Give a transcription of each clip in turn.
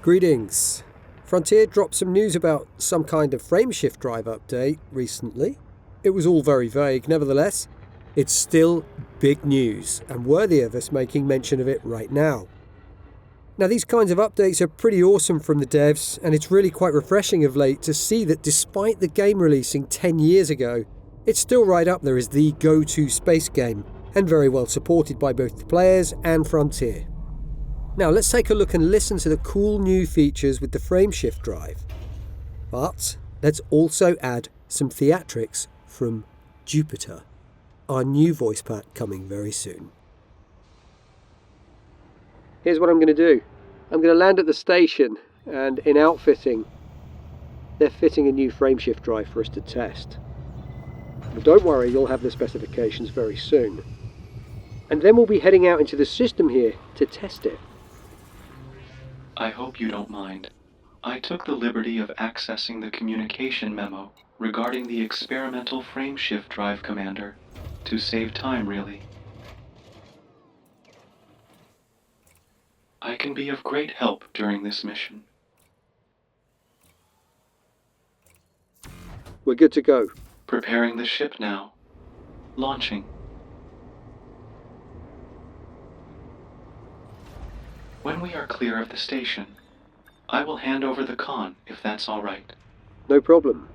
Greetings. Frontier dropped some news about some kind of Frameshift drive update recently. It was all very vague, nevertheless. It's still big news and worthy of us making mention of it right now. Now, these kinds of updates are pretty awesome from the devs, and it's really quite refreshing of late to see that despite the game releasing 10 years ago, it's still right up there as the go-to space game, and very well supported by both the players and Frontier. Now let's take a look and listen to the cool new features with the Frameshift drive. But let's also add some theatrics from Jupiter, our new voice pack coming very soon. Here's what I'm going to do. I'm going to land at the station, and in outfitting, they're fitting a new Frameshift drive for us to test. But don't worry, you'll have the specifications very soon. And then we'll be heading out into the system here to test it. I hope you don't mind. I took the liberty of accessing the communication memo regarding the experimental Frameshift drive, Commander, to save time, really. I can be of great help during this mission. We're good to go. Preparing the ship now. Launching. When we are clear of the station, I will hand over the con, if that's all right. No problem.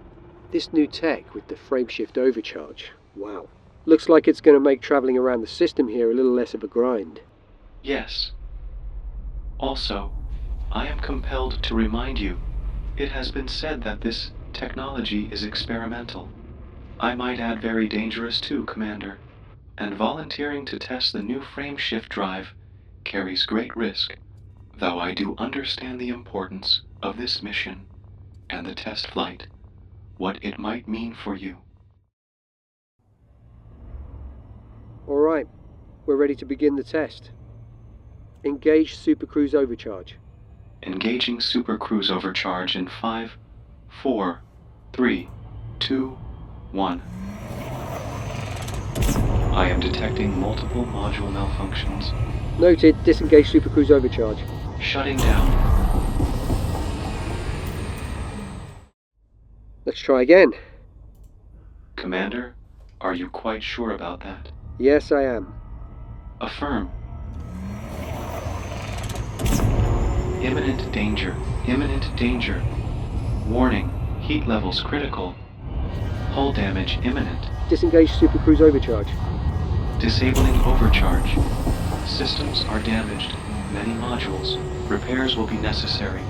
This new tech with the Frameshift Overcharge, wow. Looks like it's going to make travelling around the system here a little less of a grind. Yes. Also, I am compelled to remind you, it has been said that this technology is experimental. I might add very dangerous too, Commander, and volunteering to test the new Frameshift drive carries great risk, though I do understand the importance of this mission and the test flight, what it might mean for you. All right, we're ready to begin the test. Engage Supercruise Overcharge. Engaging Supercruise Overcharge in 5, 4, 3, 2, 1. I am detecting multiple module malfunctions. Noted, disengage Supercruise Overcharge. Shutting down. Let's try again. Commander, are you quite sure about that? Yes, I am. Affirm. Imminent danger. Imminent danger. Warning. Heat levels critical. Hull damage imminent. Disengage Supercruise Overcharge. Disabling overcharge. Systems are damaged. Many modules. Repairs will be necessary.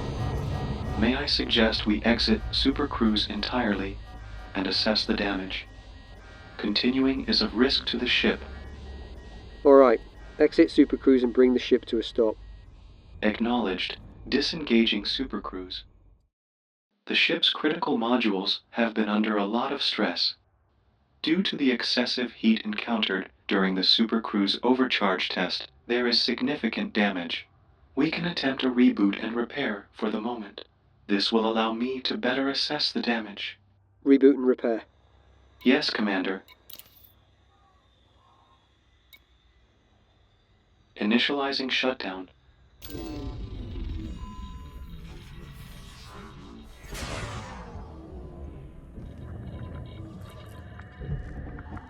May I suggest we exit Supercruise entirely and assess the damage. Continuing is of risk to the ship. All right, exit Supercruise and bring the ship to a stop. Acknowledged. Disengaging Supercruise. The ship's critical modules have been under a lot of stress. Due to the excessive heat encountered during the Supercruise Overcharge test, there is significant damage. We can attempt a reboot and repair for the moment. This will allow me to better assess the damage. Reboot and repair. Yes, Commander. Initializing shutdown.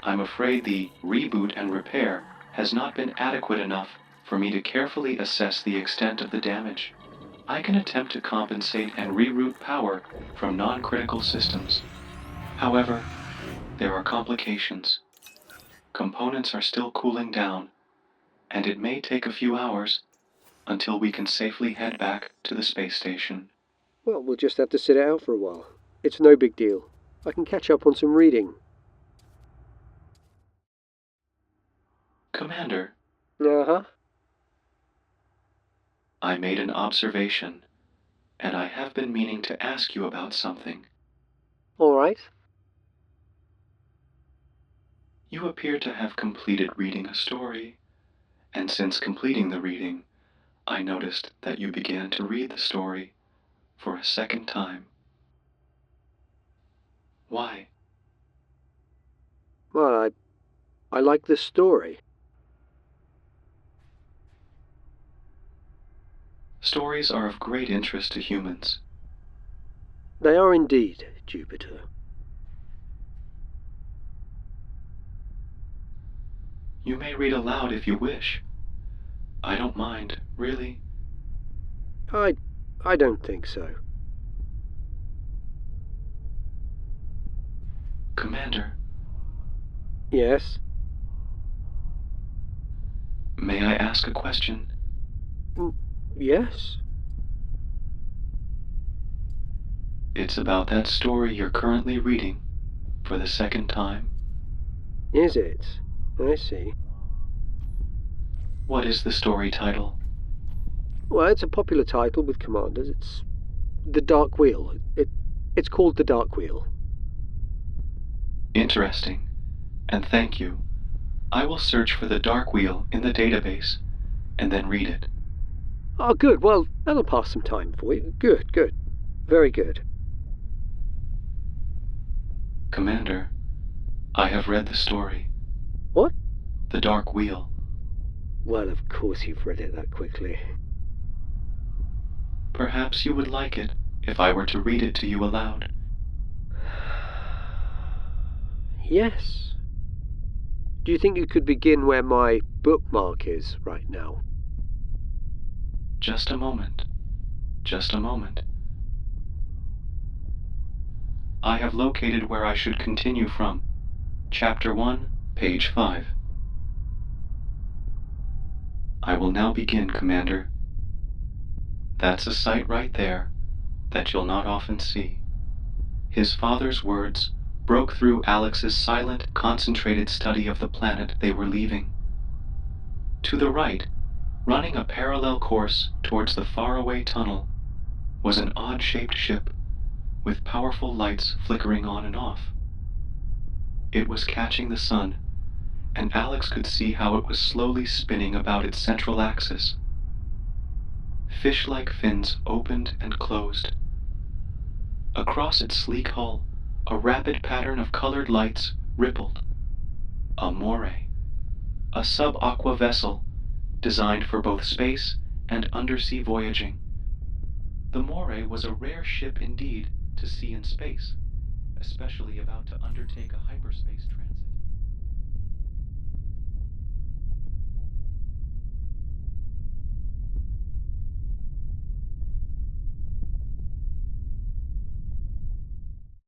I'm afraid the reboot and repair has not been adequate enough for me to carefully assess the extent of the damage. I can attempt to compensate and reroute power from non-critical systems. However, there are complications. Components are still cooling down, and it may take a few hours until we can safely head back to the space station. Well, we'll just have to sit it out for a while. It's no big deal. I can catch up on some reading. Commander. Uh-huh. I made an observation, and I have been meaning to ask you about something. All right. You appear to have completed reading a story, and since completing the reading, I noticed that you began to read the story for a second time. Why? Well, I like the story. Stories are of great interest to humans. They are indeed, Jupiter. You may read aloud if you wish. I don't mind, really. I don't think so. Commander, Yes? may I ask a question? Yes? It's about that story you're currently reading for the second time. Is it? I see. What is the story title? Well, it's a popular title with commanders. It's The Dark Wheel. It's called The Dark Wheel. Interesting, and thank you. I will search for the Dark Wheel in the database and then read it. Oh, good. Well, that'll pass some time for you. Good, good. Very good. Commander, I have read the story. What? The Dark Wheel. Well, of course you've read it that quickly. Perhaps you would like it if I were to read it to you aloud. Yes. Do you think you could begin where my bookmark is right now? Just a moment. Just a moment. I have located where I should continue from. Chapter 1, page 5. I will now begin, Commander. That's a sight right there that you'll not often see. His father's words broke through Alex's silent, concentrated study of the planet they were leaving. To the right, running a parallel course towards the faraway tunnel, was an odd-shaped ship with powerful lights flickering on and off. It was catching the sun, and Alex could see how it was slowly spinning about its central axis. Fish-like fins opened and closed. Across its sleek hull, a rapid pattern of colored lights rippled. A moray, a sub-aqua vessel designed for both space and undersea voyaging. The moray was a rare ship indeed to see in space, especially about to undertake a hyperspace transit.